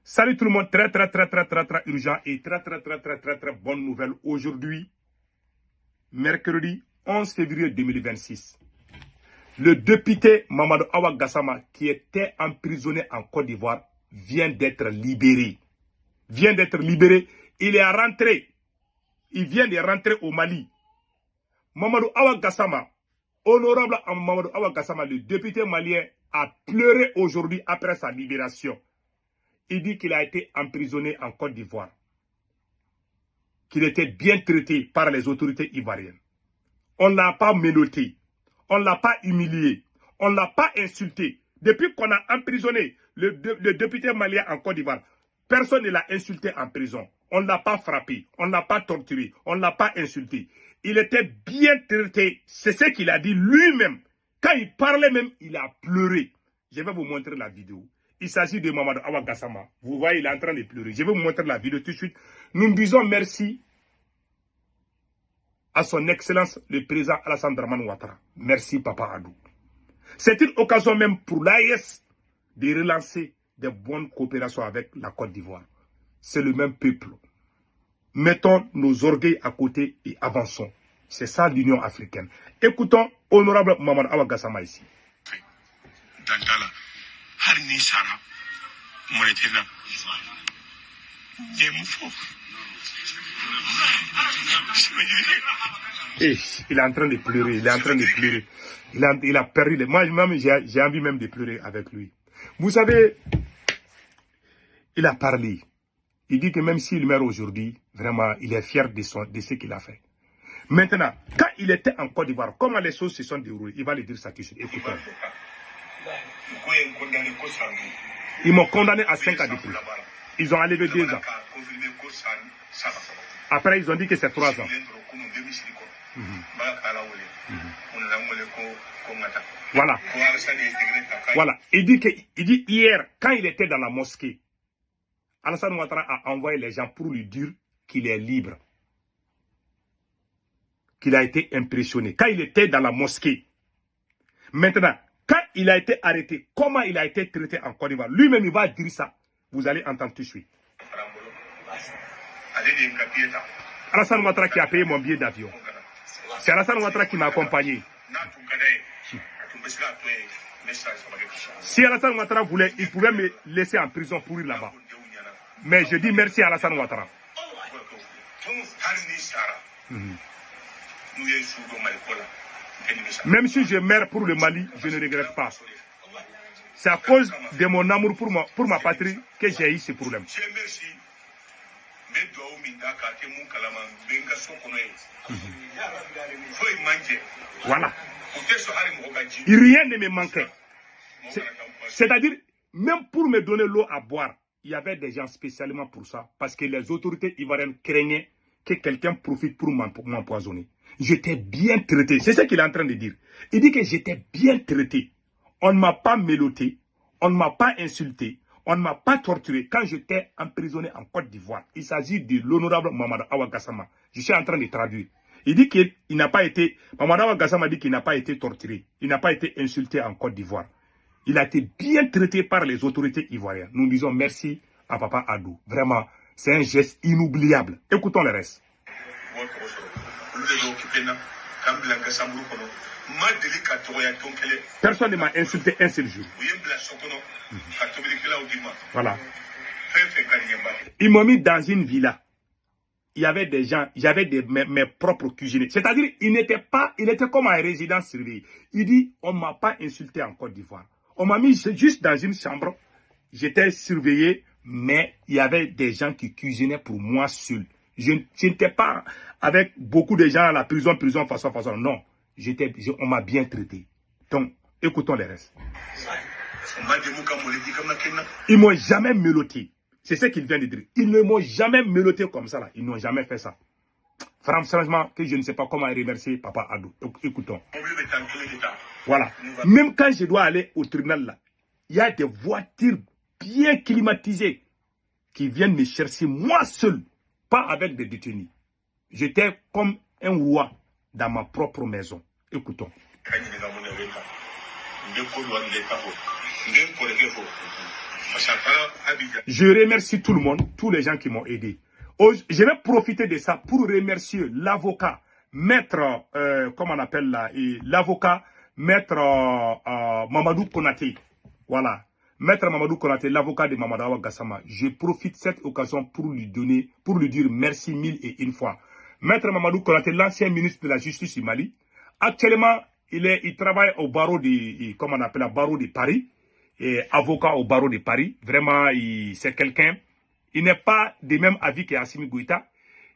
Salut tout le monde, très urgent et très bonne nouvelle. Aujourd'hui, mercredi 11 février 2026, le député Mamadou Awa Gassama, qui était emprisonné en Côte d'Ivoire, vient d'être libéré. Il est rentré. Il vient de rentrer au Mali. Mamadou Awa Gassama, honorable Mamadou Awa Gassama, le député malien, a pleuré aujourd'hui après sa libération. Il dit qu'il a été emprisonné en Côte d'Ivoire, qu'il était bien traité par les autorités ivoiriennes. On ne l'a pas menotté, on ne l'a pas humilié, on ne l'a pas insulté. Depuis qu'on a emprisonné le député malien en Côte d'Ivoire, personne ne l'a insulté en prison. On ne l'a pas frappé, on ne l'a pas torturé, on ne l'a pas insulté. Il était bien traité, c'est ce qu'il a dit lui-même. Quand il parlait même, il a pleuré. Je vais vous montrer la vidéo. Il s'agit de Mamadou Awa Gassama. Vous voyez, il est en train de pleurer. Je vais vous montrer la vidéo tout de suite. Nous disons merci à son excellence, le président Alassane Dramane Ouattara. Merci, Papa Adou. C'est une occasion même pour l'AES de relancer de bonnes coopérations avec la Côte d'Ivoire. C'est le même peuple. Mettons nos orgueils à côté et avançons. C'est ça l'Union africaine. Écoutons honorable Mamadou Awa Gassama ici. Il est en train de pleurer, il a perdu les... Moi, j'ai envie même de pleurer avec lui. Vous savez, il a parlé. Il dit que même s'il meurt aujourd'hui, vraiment, il est fier de ce qu'il a fait. Maintenant, quand il était en Côte d'Ivoire, comment les choses se sont déroulées, il va le dire ça tout de suite. Écoutez. Ils m'ont condamné à 5 ans de prison. Ils ont enlevé 2 ans. Après, ils ont dit que c'est 3 ans. Voilà. Voilà. Il dit hier, quand il était dans la mosquée, Alassane Ouattara a envoyé les gens pour lui dire qu'il est libre. Qu'il a été impressionné. Quand il était dans la mosquée. Maintenant, quand il a été arrêté, comment il a été traité en Côte d'Ivoire, lui-même il va dire ça. Vous allez entendre tout de suite. Alassane Ouattara qui a payé mon billet d'avion. C'est Alassane Ouattara qui m'a accompagné. Si Alassane Ouattara voulait, il pouvait me laisser en prison pour ir là-bas. Mais je dis merci à Alassane Ouattara. Même si je meurs pour le Mali, je ne regrette pas. C'est à cause de mon amour pour ma patrie que j'ai eu ce problème. Voilà. Rien ne me manquait. C'est-à-dire, même pour me donner l'eau à boire, il y avait des gens spécialement pour ça. Parce que les autorités ivoiriennes craignaient que quelqu'un profite pour m'empoisonner. J'étais bien traité. C'est ce qu'il est en train de dire. Il dit que j'étais bien traité. On ne m'a pas mélotté. On ne m'a pas insulté. On ne m'a pas torturé quand j'étais emprisonné en Côte d'Ivoire. Il s'agit de l'honorable Mamadou Awa Gassama. Je suis en train de traduire. Il dit qu'il n'a pas été... Mamadou Awa Gassama dit qu'il n'a pas été torturé. Il n'a pas été insulté en Côte d'Ivoire. Il a été bien traité par les autorités ivoiriennes. Nous disons merci à Papa Adou. Vraiment, c'est un geste inoubliable. Écoutons le reste. Personne ne m'a insulté un seul jour. Voilà. Ils m'ont mis dans une villa. Il y avait des gens, j'avais mes propres cuisiniers. C'est-à-dire, il était comme un résident surveillé. Il dit, on ne m'a pas insulté en Côte d'Ivoire. On m'a mis juste dans une chambre. J'étais surveillé, mais il y avait des gens qui cuisinaient pour moi seul. Je n'étais pas avec beaucoup de gens à la prison, façon. Non, on m'a bien traité. Donc, écoutons les restes. Ils ne m'ont jamais melotté. C'est ce qu'il vient de dire. Ils ne m'ont jamais melotté comme ça. Là. Ils n'ont jamais fait ça. Franchement, que je ne sais pas comment remercier Papa Adou. Écoutons. Voilà. Même quand je dois aller au tribunal, là, il y a des voitures bien climatisées qui viennent me chercher moi seul. Pas avec des détenus. J'étais comme un roi dans ma propre maison. Écoutons. Je remercie tout le monde, tous les gens qui m'ont aidé. Je vais profiter de ça pour remercier l'avocat, maître, comment on appelle là, l'avocat, maître Mamadou Konaté. Voilà. Maître Mamadou Konaté, l'avocat de Mamadou Awa Gassama. Je profite de cette occasion pour lui donner, pour lui dire merci mille et une fois. Maître Mamadou Konaté, l'ancien ministre de la Justice du Mali. Actuellement, il travaille au barreau de, comment on appelle la barreau de Paris. Et avocat au barreau de Paris. Vraiment, c'est quelqu'un. Il n'est pas des mêmes avis qu'Assimi Goïta.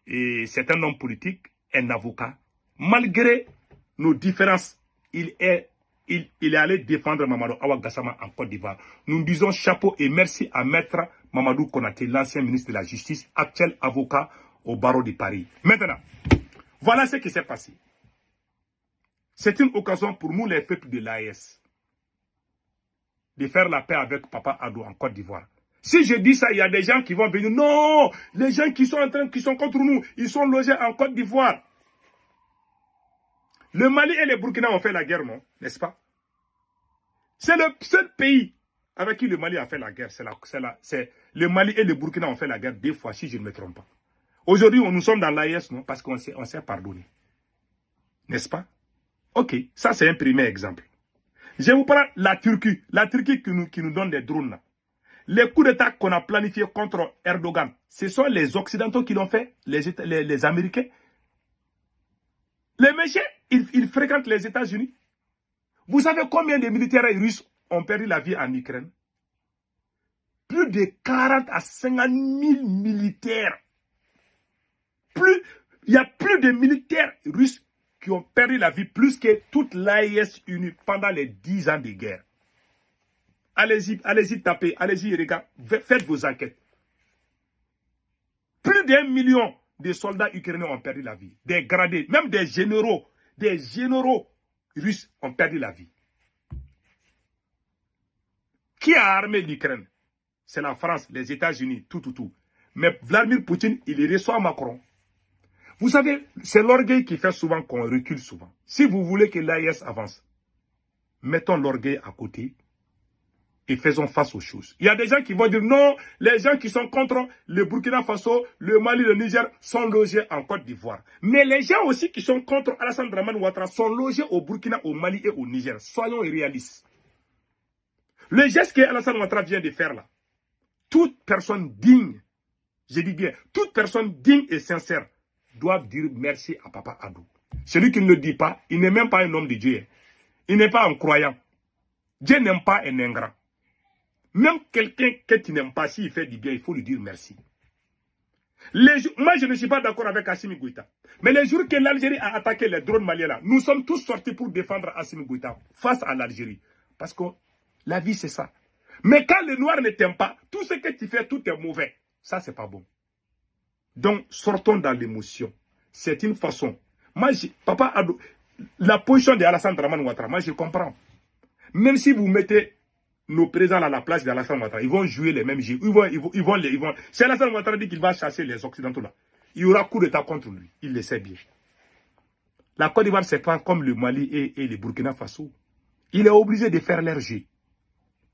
Et c'est un homme politique, un avocat. Malgré nos différences, il est allé défendre Mamadou Awa Gassama en Côte d'Ivoire. Nous disons chapeau et merci à Maître Mamadou Konaté, l'ancien ministre de la Justice, actuel avocat au barreau de Paris. Maintenant, voilà ce qui s'est passé. C'est une occasion pour nous, les peuples de l'AES, de faire la paix avec Papa Addo en Côte d'Ivoire. Si je dis ça, il y a des gens qui vont venir. Non, les gens qui sont contre nous, ils sont logés en Côte d'Ivoire. Le Mali et le Burkina ont fait la guerre, non? N'est-ce pas? C'est le seul pays avec qui le Mali a fait la guerre. Le Mali et le Burkina ont fait la guerre 2 fois, si je ne me trompe pas. Aujourd'hui, nous sommes dans l'AES, non? Parce qu'on s'est pardonné. N'est-ce pas? Ok, ça c'est un premier exemple. Je vous parle de la Turquie. La Turquie qui nous donne des drones. Là. Les coups d'État qu'on a planifiés contre Erdogan, ce sont les Occidentaux qui l'ont fait, les Américains. Les messieurs, ils fréquentent les États-Unis. Vous savez combien de militaires russes ont perdu la vie en Ukraine? Plus de 40 à 50 000 militaires. Il y a plus de militaires russes qui ont perdu la vie plus que toute l'AES unie pendant les 10 ans de guerre. Allez-y taper, allez-y regarder, faites vos enquêtes. Plus d'1 million de soldats ukrainiens ont perdu la vie. Des gradés, même des généraux russes ont perdu la vie. Qui a armé l'Ukraine? C'est la France, les États-Unis, tout. Mais Vladimir Poutine, il reçoit Macron. Vous savez, c'est l'orgueil qui fait souvent qu'on recule souvent. Si vous voulez que l'AES avance, mettons l'orgueil à côté et faisons face aux choses. Il y a des gens qui vont dire non, les gens qui sont contre le Burkina Faso, le Mali, le Niger sont logés en Côte d'Ivoire. Mais les gens aussi qui sont contre Alassane Dramane Ouattara sont logés au Burkina, au Mali et au Niger. Soyons réalistes. Le geste que Alassane Ouattara vient de faire là, toute personne digne, je dis bien, toute personne digne et sincère doivent dire merci à Papa Addo. Celui qui ne le dit pas, il n'est même pas un homme de Dieu. Il n'est pas un croyant. Dieu n'aime pas un ingrat. Même quelqu'un que tu n'aimes pas, s'il fait du bien, il faut lui dire merci. Moi, je ne suis pas d'accord avec Assimi Goïta. Mais les jours que l'Algérie a attaqué les drones maliens là, nous sommes tous sortis pour défendre Assimi Goïta face à l'Algérie. Parce que la vie, c'est ça. Mais quand le noir ne t'aime pas, tout ce que tu fais, tout est mauvais. Ça, c'est pas bon. Donc, sortons dans l'émotion. C'est une façon. Moi, Papa Addo, la position de Alassane Dramane Ouattara, moi, je comprends. Même si vous mettez nos présidents à la place d'Alassane Ouattara, ils vont jouer les mêmes jeux. Si Alassane Ouattara dit qu'il va chasser les Occidentaux là, il y aura coup d'État contre lui. Il le sait bien. La Côte d'Ivoire, c'est pas comme le Mali et le Burkina Faso. Il est obligé de faire leur jeu.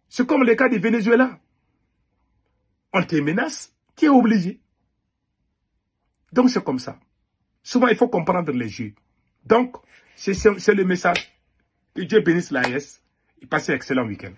C'est comme le cas du Venezuela. On te menace, tu es obligé. Donc c'est comme ça. Souvent, il faut comprendre les jeux. Donc, c'est le message. Que Dieu bénisse l'AES et passez un excellent week-end.